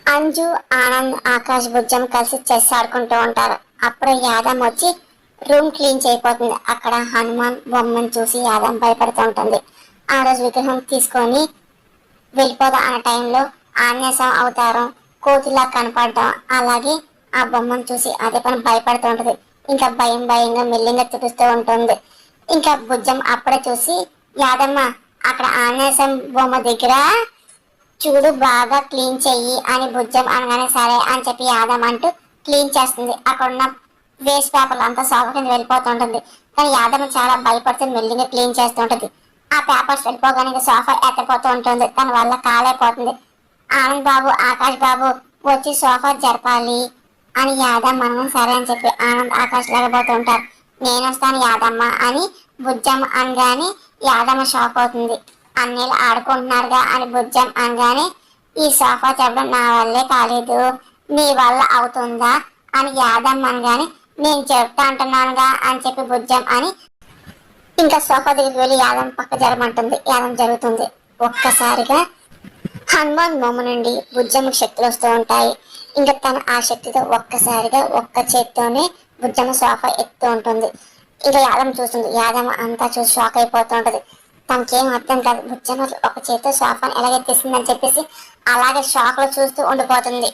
అంజు, ఆనంద్, ఆకాష్, బుజ్జం కలిసి చెస్ ఆడుకుంటూ ఉంటారు. అప్పుడు యాదమ్ వచ్చి రూమ్ క్లీన్ చేయబోతుంది. అక్కడ హనుమాన్ బొమ్మను చూసి యాదమ్ భయపడుతూ ఉంటుంది. ఆ రోజు విగ్రహం తీసుకొని వెళ్ళిపోదా అనే టైంలో ఆంజనేయ అవతారం కోతిలా కనపడటం, అలాగే ఆ బొమ్మను చూసి అదే పని భయపడుతూ ఉంటుంది. ఇంకా భయంగా మెల్లిగా చూపిస్తూ ఉంటుంది. ఇంకా బుజ్జం అప్పుడే చూసి యాదమ్మ అక్కడ ఆంజనేయ బొమ్మ దగ్గర చూడు బాగా క్లీన్ చెయ్యి అని బుజ్జం అనగానే సరే అని చెప్పి యాదమ్ అంటూ క్లీన్ చేస్తుంది. అక్కడ ఉన్న వేస్ట్ పేపర్లు అంతా సోఫా కింద వెళ్ళిపోతుంటుంది. కానీ యాదమ్మ చాలా భయపడుతూ మెల్లిగా క్లీన్ చేస్తుంటుంది. ఆ పేపర్స్ వెళ్ళిపోగానే సోఫా ఎత్తపోతూ ఉంటుంది. తన వల్ల కాలేకపోతుంది. ఆనంద్ బాబు, ఆకాష్ బాబు వచ్చి సోఫా జరపాలి అని యాదమ్మ అనగా సరే అని చెప్పి ఆనంద్, ఆకాష్ లేకపోతుంటారు. నేను వస్తాను యాదమ్మ అని బుజ్జమ్మ అనగానే యాదమ్మ షాక్ అవుతుంది. అన్నీళ్ళు ఆడుకుంటున్నారుగా అని బుజ్జం అనగానే ఈ సోఫా చెప్పడం నా వల్లే కాలేదు, నీ వల్ల అవుతుందా అని యాదమ్మ అనగానే నేను చెప్తా అంటున్నానుగా అని చెప్పి బుజ్జం అని ఇంకా సోఫా దగ్గరికి వెళ్ళి యాదం పక్క జరమంటుంది. యాదం జరుగుతుంది. ఒక్కసారిగా హనుమాన్ బొమ్మ నుండి బుజ్జమ్మకి శక్తులు వస్తూ ఉంటాయి. ఇంకా తను ఆ శక్తితో ఒక్కసారిగా ఒక్క చేత్తోనే బుజ్జమ్మ సోఫా ఎక్కుతూ ఉంటుంది. ఇంకా యాదం చూస్తుంది. యాదమ్మ అంతా చూసి షాక్ అయిపోతూ ఉంటుంది. తనకేం అర్థం కాదు. బుజ్జమ్మ ఒక చేతితో సోఫాని ఎలాగెత్తేసిందని చెప్పేసి అలాగే షాక్ లో చూస్తూ ఉండిపోతుంది.